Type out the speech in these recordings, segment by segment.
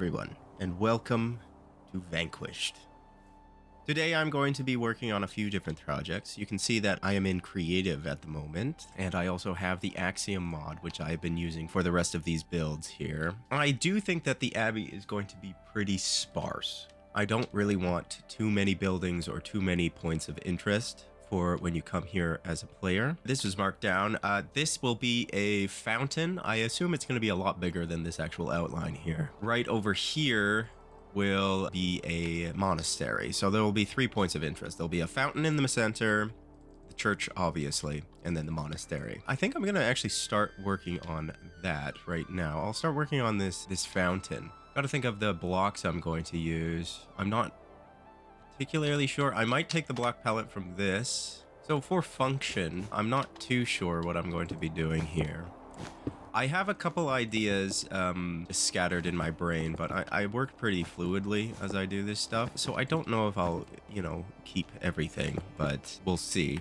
everyone, and welcome to Vanquished. Today I'm going to be working on a few different projects. You can see that I am in creative at the moment, and I also have the Axiom mod, which I've been using for the rest of these builds here. I do think that the Abbey is going to be pretty sparse. I don't really want too many buildings or too many points of interest for when you come here as a player. This is marked down. This will be a fountain. I assume it's going to be a lot bigger than this actual outline here. Right over here will be a monastery. So there will be 3 points of interest. There'll be a fountain in the center, the church obviously, and then the monastery. I think I'm going to actually start working on that right now. I'll start working on this fountain. Got to think of the blocks I'm going to use. I'm not particularly sure. I might take the block palette from this. So for function, I'm not too sure what I'm going to be doing here. I have a couple ideas scattered in my brain, but I work pretty fluidly as I do this stuff. So I don't know if I'll, keep everything, but we'll see.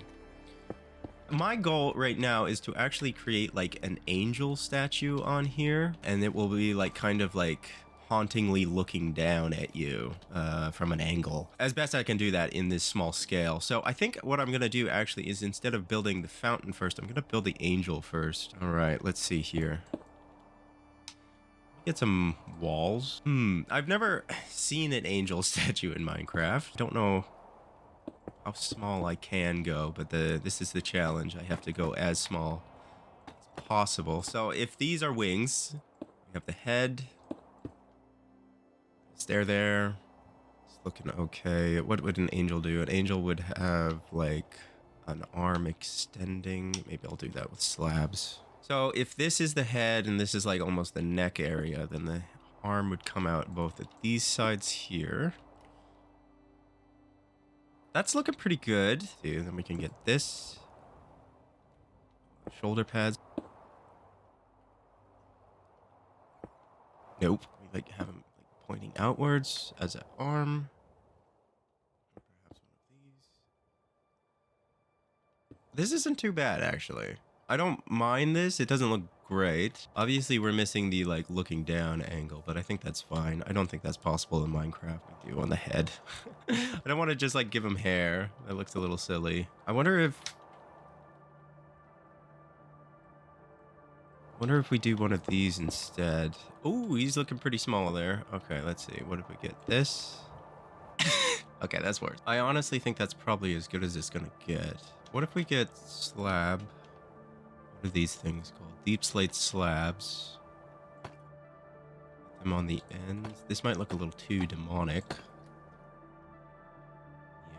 My goal right now is to actually create like an angel statue on here, and it will be like kind of like hauntingly looking down at you from an angle. As best I can do that in this small scale. So I think what I'm going to do actually is instead of building the fountain first, I'm going to build the angel first. All right, let's see here. Get some walls. I've never seen an angel statue in Minecraft. Don't know how small I can go, but this is the challenge. I have to go as small as possible. So if these are wings, we have the head. Stare there. It's looking okay. What would an angel do? An angel would have like an arm extending. Maybe I'll do that with slabs. So if this is the head and this is like almost the neck area, then the arm would come out both at these sides here. That's looking pretty good. See, then we can get this. Shoulder pads. Nope. We like have them pointing outwards as an arm. Perhaps one of these. This isn't too bad, actually. I don't mind this. It doesn't look great. Obviously, we're missing the like looking down angle, but I think that's fine. I don't think that's possible in Minecraft. We do on the head. I don't want to just like give him hair. That looks a little silly. I wonder if we do one of these instead. Oh, he's looking pretty small there. Okay, let's see. What if we get this? Okay, that's worse. I honestly think that's probably as good as it's gonna get. What if we get slab? What are these things called? Deep slate slabs. Put them on the ends. This might look a little too demonic.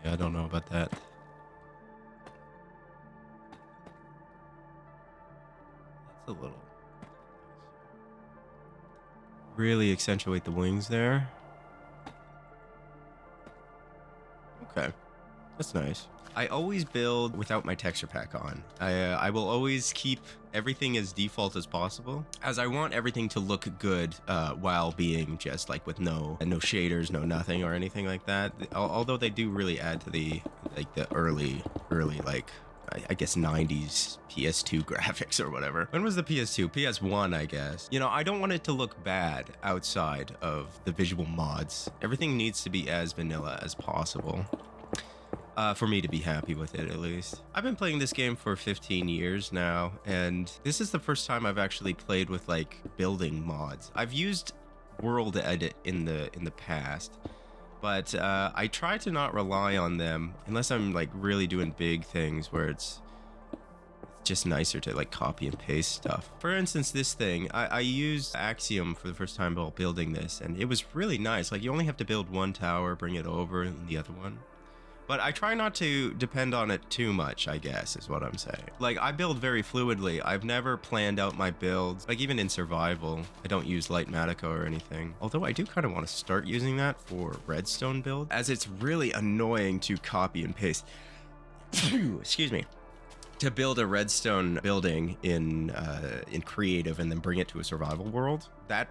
Yeah, I don't know about that. That's a little... Really accentuate the wings there. Okay, that's nice. I always build without my texture pack on. I will always keep everything as default as possible, as I want everything to look good while being just like with no shaders, no nothing or anything like that. Although they do really add to the early like I guess 90s PS2 graphics or whatever. When was the PS2? PS1, I guess. I don't want it to look bad outside of the visual mods. Everything needs to be as vanilla as possible. For me to be happy with it, at least. I've been playing this game for 15 years now, and this is the first time I've actually played with like building mods. I've used World Edit in the past, but I try to not rely on them unless I'm like really doing big things where it's just nicer to like copy and paste stuff. For instance, this thing, I used Axiom for the first time while building this, and it was really nice. Like you only have to build one tower, bring it over, and the other one. But I try not to depend on it too much, I guess, is what I'm saying. Like, I build very fluidly. I've never planned out my builds. Like, even in survival, I don't use Litematica or anything. Although I do kind of want to start using that for redstone build, as it's really annoying to copy and paste. Excuse me. To build a redstone building in creative and then bring it to a survival world, that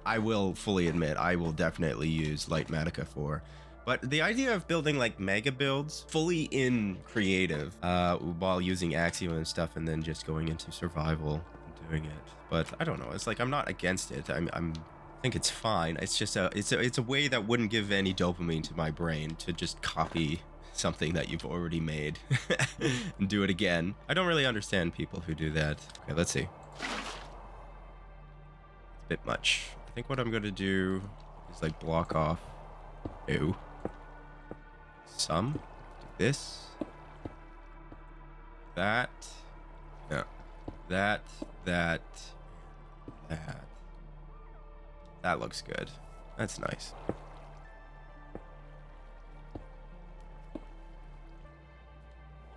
I will fully admit I will definitely use Litematica for. But the idea of building like mega builds fully in creative while using Axiom and stuff and then just going into survival and doing it. But I don't know. It's like I'm not against it. I'm think it's fine. It's just it's a way that wouldn't give any dopamine to my brain to just copy something that you've already made and do it again. I don't really understand people who do that. Okay, let's see. It's a bit much. I think what I'm gonna do is like block off. Ew. Some. Do this. That. Yeah. That. That. That. That looks good. That's nice.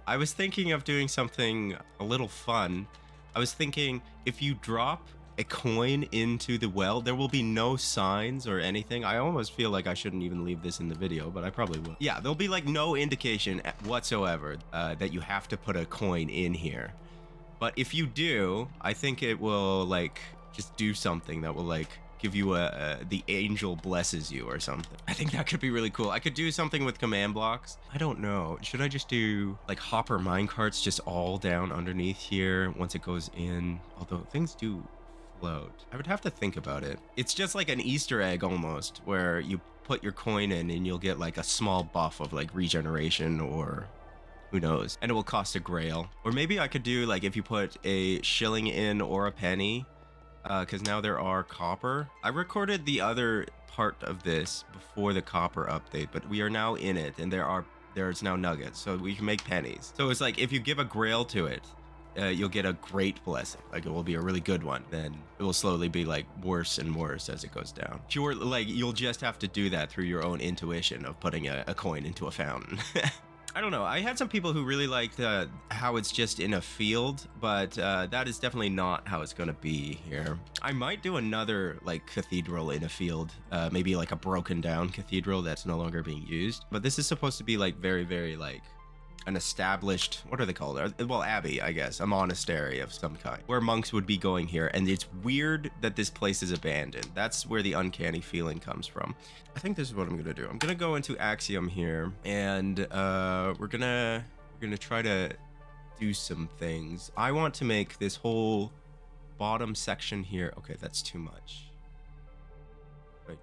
I was thinking of doing something a little fun. I was thinking if you drop a coin into the well, there will be no signs or anything. I almost feel like I shouldn't even leave this in the video, but I probably will. Yeah, there'll be like no indication whatsoever that you have to put a coin in here. But if you do, I think it will like just do something that will like give you the angel blesses you or something. I think that could be really cool. I could do something with command blocks. I don't know. Should I just do like hopper minecarts just all down underneath here once it goes in? Although things do float. I would have to think about it. It's just like an Easter egg almost, where you put your coin in and you'll get like a small buff of like regeneration or who knows. And it will cost a grail. Or maybe I could do like if you put a shilling in or a penny, because now there are copper. I recorded the other part of this before the copper update, but we are now in it and there's now nuggets, so we can make pennies. So it's like if you give a grail to it, you'll get a great blessing. Like it will be a really good one. Then it will slowly be like worse and worse as it goes down. Pure, like you'll just have to do that through your own intuition of putting a coin into a fountain. I don't know. I had some people who really liked how it's just in a field, but that is definitely not how it's going to be here. I might do another like cathedral in a field, maybe like a broken down cathedral that's no longer being used. But this is supposed to be like very, very like an established, what are they called? Well, abbey, I guess, a monastery of some kind, where monks would be going here. And it's weird that this place is abandoned. That's where the uncanny feeling comes from. I think this is what I'm gonna do. I'm gonna go into Axiom here, and we're gonna try to do some things. I want to make this whole bottom section here. Okay, that's too much. Wait.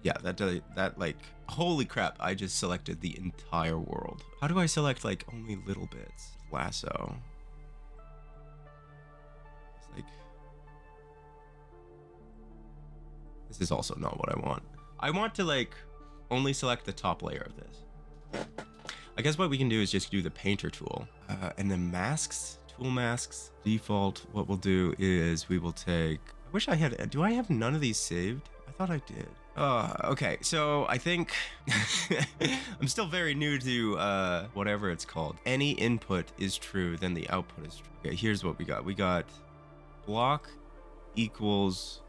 Yeah, that like, holy crap, I just selected the entire world. How do I select like only little bits? Lasso. It's like, this is also not what I want. I want to like only select the top layer of this. I guess what we can do is just do the painter tool. And then masks, tool masks, default, what we'll do is we will take, I wish I had, do I have none of these saved? I thought I did. Okay, so I think I'm still very new to whatever it's called. Any input is true, then the output is true. Okay, here's what we got. We got block equals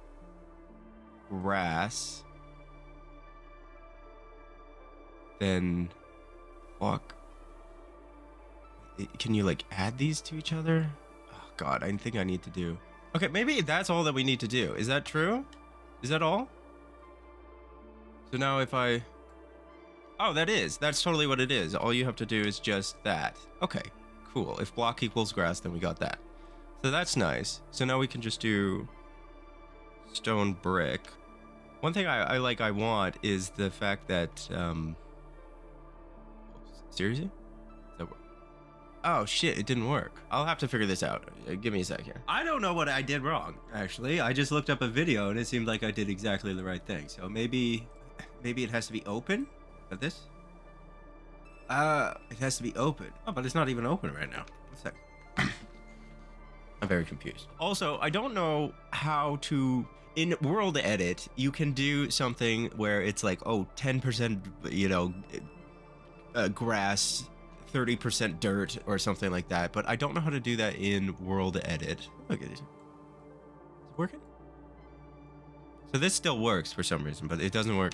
grass, then block. Can you like add these to each other? Oh God, I think I need to do. Okay, maybe that's all that we need to do. Is that true? Is that all? So now if I, oh, that's totally what it is. All you have to do is just that. Okay, cool. If block equals grass, then we got that. So that's nice. So now we can just do stone brick. One thing I want is the fact that, seriously? Does that work? Oh shit, it didn't work. I'll have to figure this out. Give me a sec here. I don't know what I did wrong, actually. I just looked up a video and it seemed like I did exactly the right thing. So maybe it has to be open? Like this? It has to be open. Oh, but it's not even open right now. One sec. I'm very confused. Also, I don't know how to... In World Edit, you can do something where it's like, oh, 10%, you know, grass, 30% dirt, or something like that. But I don't know how to do that in World Edit. Look at it. Is it working? So this still works for some reason, but it doesn't work.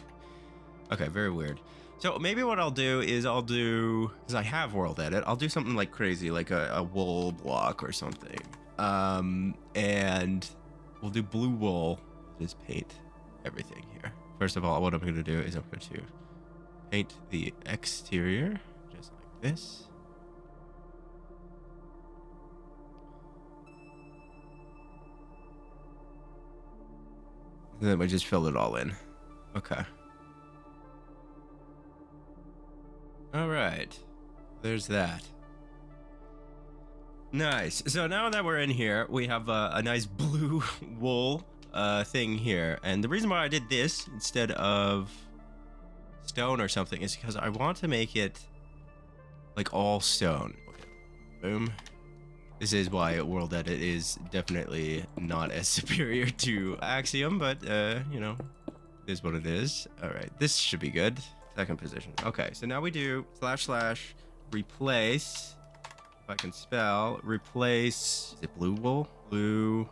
Okay, very weird. So maybe what I'll do is because I have World Edit, I'll do something like crazy, like a wool block or something. And we'll do blue wool. Just paint everything here. First of all, what I'm going to do is I'm going to paint the exterior just like this. And then we just fill it all in. Okay. All right. There's that. Nice. So now that we're in here, we have a nice blue wool thing here. And the reason why I did this instead of stone or something is because I want to make it like all stone. Boom. This is why World Edit is definitely not as superior to Axiom, but you know, it is what it is. All right, this should be good. Second position. Okay, so now we do / replace. If I can spell, replace. Is it blue wool? Blue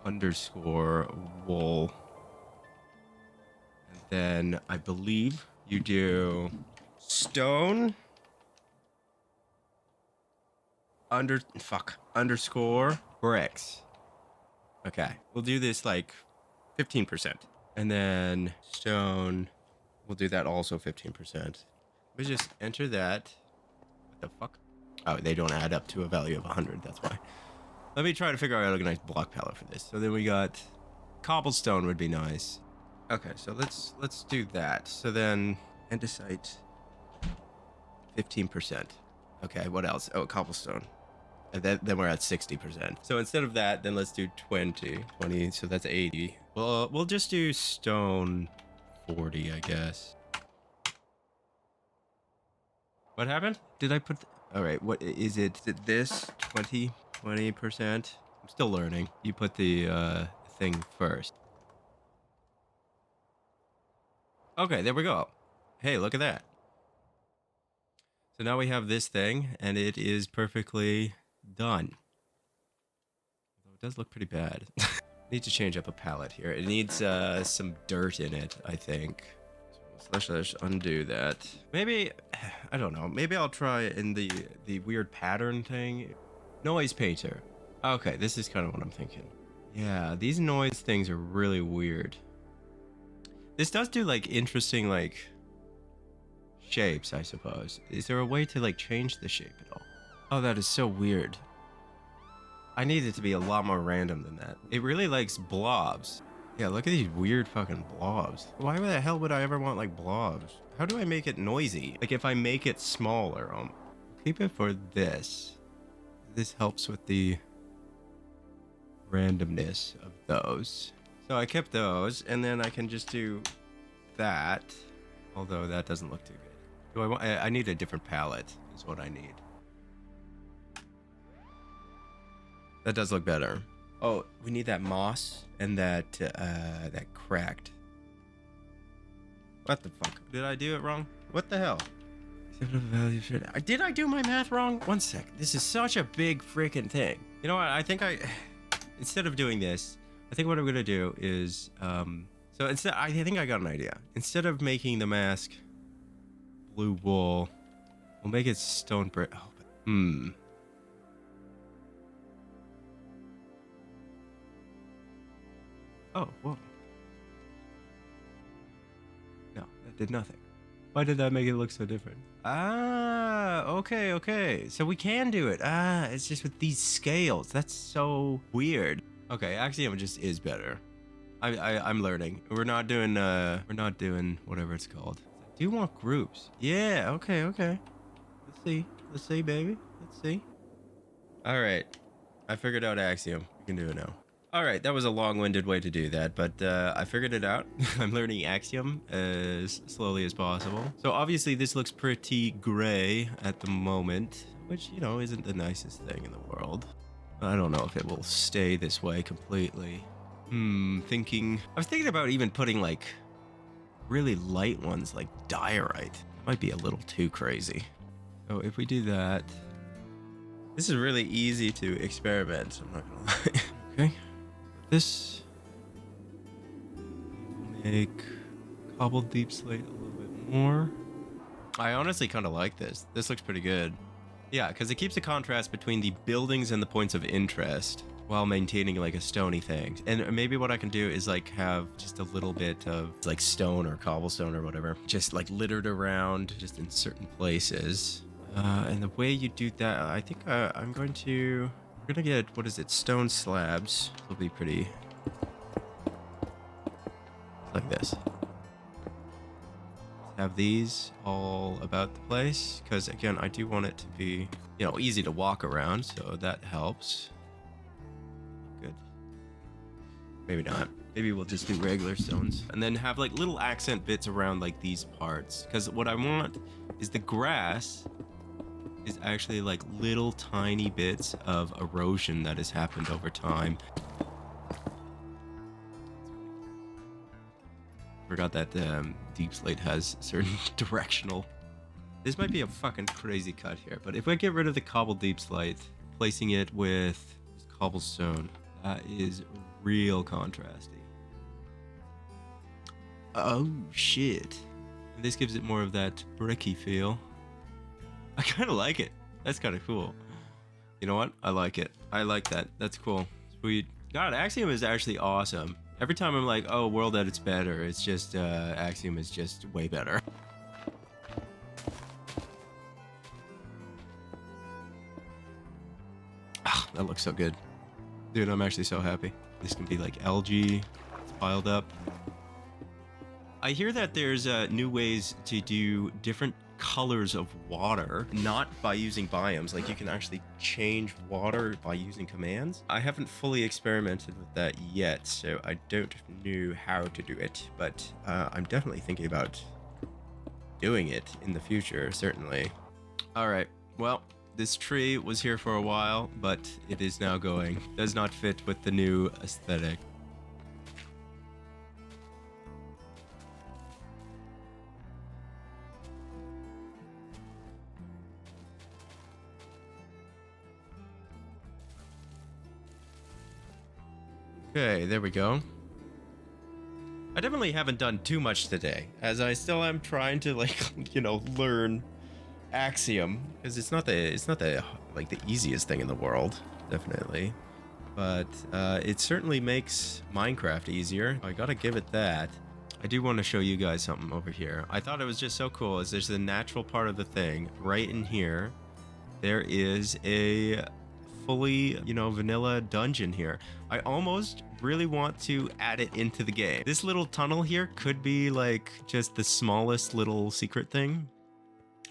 underscore wool. And then I believe you do stone underscore bricks. Okay, we'll do this like 15%. And then stone, we'll do that also 15%. We just enter that. What the fuck? Oh, they don't add up to a value of 100, that's why. Let me try to figure out a nice block palette for this. So then we got cobblestone would be nice. Okay, so let's do that. So then andesite 15%. Okay, what else? Oh, cobblestone. And then we're at 60%. So instead of that, then let's do 20, so that's 80. Well, we'll just do stone 40, I guess. What happened? Did I put... All right, what is it? Is it this? 20%? I'm still learning. You put the thing first. Okay, there we go. Hey, look at that. So now we have this thing, and it is perfectly done. Although it does look pretty bad. Need to change up a palette here. It needs some dirt in it, I think. So / undo that. Maybe, I don't know. Maybe I'll try in the weird pattern thing. Noise painter. Okay, this is kind of what I'm thinking. Yeah, these noise things are really weird. This does do like interesting like shapes, I suppose. Is there a way to like change the shape at all? Oh, that is so weird. I need it to be a lot more random than that. It really likes blobs. Yeah, look at these weird fucking blobs. Why the hell would I ever want like blobs? How do I make it noisy? Like if I make it smaller, keep it for this. This helps with the randomness of those. So I kept those, and then I can just do that. Although that doesn't look too good. Do I want? I need a different palette. Is what I need. That does look better. Oh, we need that moss and that cracked. What the fuck? Did I do it wrong? What the hell? Did I do my math wrong? One sec. This is such a big freaking thing. You know what? I think instead of doing this, I think what I'm gonna do is so instead, I think I got an idea. Instead of making the mask blue wool, we'll make it stone brick. Oh, Oh, whoa. No, that did nothing. Why did that make it look so different? Ah, okay. So we can do it. Ah, it's just with these scales. That's so weird. Okay, Axiom just is better. I'm learning. We're not doing whatever it's called. I do want groups. Yeah, okay. Let's see, baby. Let's see. All right. I figured out Axiom. We can do it now. All right, that was a long-winded way to do that, but I figured it out. I'm learning Axiom as slowly as possible. So obviously this looks pretty gray at the moment, which, you know, isn't the nicest thing in the world. I don't know if it will stay this way completely. I was thinking about even putting like really light ones like diorite. That might be a little too crazy. So if we do that, this is really easy to experiment, I'm not gonna lie. Okay. This will make cobbled deep slate a little bit more. I honestly kind of like this. This looks pretty good. Yeah, because it keeps a contrast between the buildings and the points of interest while maintaining like a stony thing. And maybe what I can do is like have just a little bit of like stone or cobblestone or whatever, just like littered around just in certain places. And the way you do that, I think I'm going to... We're gonna get, what is it, stone slabs. It'll be pretty like this. Have these all about the place, because again, I do want it to be, you know, easy to walk around, so that helps. Good. Maybe not. Maybe we'll just do regular stones. And then have like little accent bits around like these parts, because what I want is the grass is actually like little tiny bits of erosion that has happened over time. Forgot that deep slate has certain directional. This might be a fucking crazy cut here, but if I get rid of the cobble deep slate, placing it with cobblestone, that is real contrasty. Oh shit. And this gives it more of that bricky feel. I kind of like it. That's kind of cool. You know what? I like it. I like that. That's cool. Sweet. God, Axiom is actually awesome. Every time I'm like, oh, World Edit's better, it's just, Axiom is just way better. Ah, that looks so good. Dude, I'm actually so happy. This can be like algae. It's piled up. I hear that there's new ways to do different colors of water, not by using biomes. Like you can actually change water by using commands. I haven't fully experimented with that yet, so I don't know how to do it, but I'm definitely thinking about doing it in the future, certainly. All right, well, this tree was here for a while, but it is now going. Does not fit with the new aesthetic. Okay, there we go. I definitely haven't done too much today, as I still am trying to, like, you know, learn Axiom, because it's not the like the easiest thing in the world, definitely, but it certainly makes Minecraft easier. I gotta give it that. I do want to show you guys something over here. I thought it was just so cool. Is there's the natural part of the thing right in here. There is a fully, you know, vanilla dungeon here. I almost really want to add it into the game. This little tunnel here could be like just the smallest little secret thing,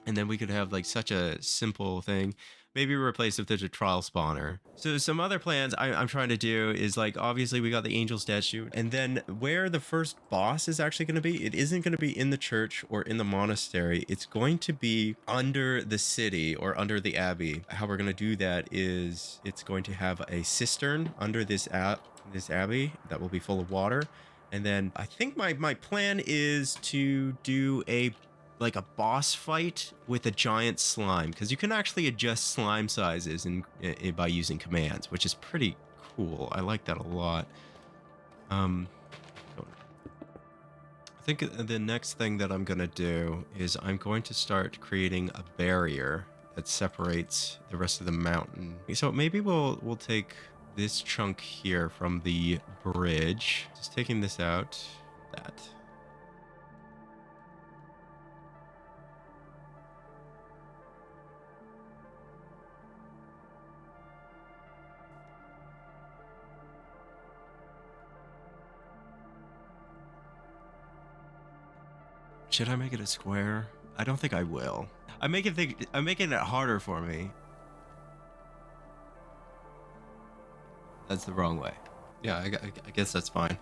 and then we could have like such a simple thing. Maybe replace it with a trial spawner. So some other plans I'm trying to do is, like, obviously we got the angel statue, and then where the first boss is actually going to be, it isn't going to be in the church or in the monastery. It's going to be under the city or under the abbey. How we're going to do that is it's going to have a cistern under this abbey that will be full of water. And then I think my plan is to do a boss fight with a giant slime, because you can actually adjust slime sizes by using commands, which is pretty cool. I like that a lot. I think the next thing that I'm gonna do is I'm going to start creating a barrier that separates the rest of the mountain. So maybe we'll take this chunk here from the bridge, just taking this out, that. Should I make it a square? I don't think I will. I'm making it harder for me. That's the wrong way. Yeah, I guess that's fine.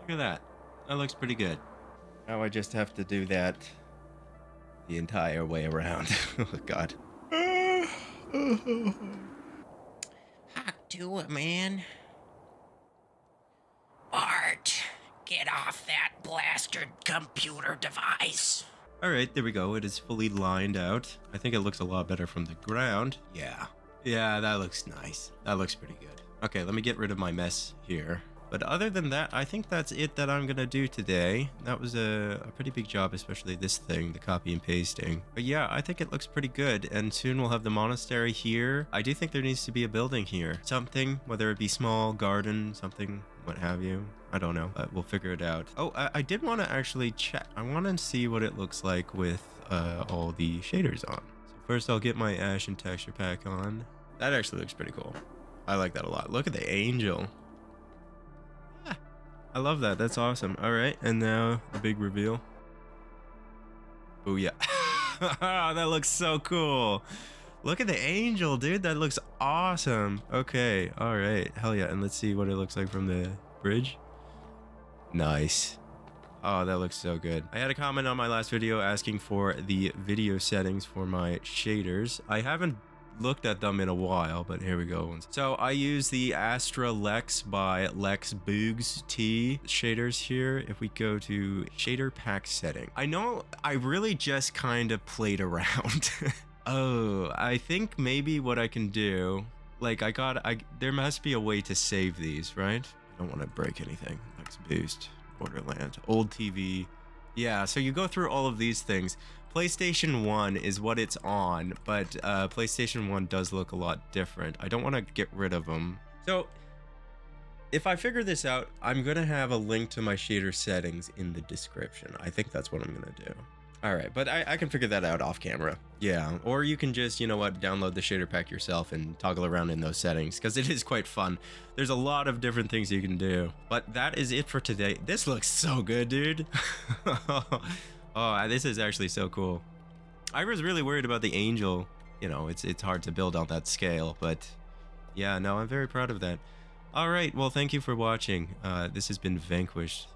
Look at that. That looks pretty good. Now I just have to do that the entire way around. Oh, God. Hawk to it, man. Art, get off that blasted computer device. All right, there we go. It is fully lined out. I think it looks a lot better from the ground. Yeah, that looks nice. That looks pretty good. Okay, let me get rid of my mess here. But other than that, I think that's it that I'm gonna do today. That was a pretty big job, especially this thing, the copy and pasting. But yeah, I think it looks pretty good, and soon we'll have the monastery here. I do think there needs to be a building here. Something, whether it be small, garden, something what have you. I don't know, but we'll figure it out. Oh, I did want to actually check. I want to see what it looks like with all the shaders on. So first I'll get my Ashen texture pack on. That actually looks pretty cool. I like that a lot. Look at the angel. Ah, I love that. That's awesome. All right, and now the big reveal. Oh yeah. That looks so cool. Look at the angel, dude. That looks awesome. Okay, all right. Hell yeah. And let's see what it looks like from the bridge. Nice. Oh, that looks so good. I had a comment on my last video asking for the video settings for my shaders. I haven't looked at them in a while, but here we go. So I use the Astra Lex by Lex Boogs T shaders here. If we go to shader pack setting, I know I really just kind of played around. Oh, I think maybe what I can do, like there must be a way to save these, right? I don't want to break anything. Lex Boost, Borderland, old TV. Yeah, so you go through all of these things. PlayStation 1 is what it's on, but PlayStation 1 does look a lot different. I don't want to get rid of them. So if I figure this out, I'm going to have a link to my shader settings in the description. I think that's what I'm going to do. All right, but I can figure that out off camera. Yeah, or you can just, you know what, download the shader pack yourself and toggle around in those settings, because it is quite fun. There's a lot of different things you can do. But that is it for today. This looks so good, dude. Oh, this is actually so cool. I was really worried about the angel. You know, it's hard to build on that scale, but yeah, no, I'm very proud of that. All right, well, thank you for watching. This has been Vanquished.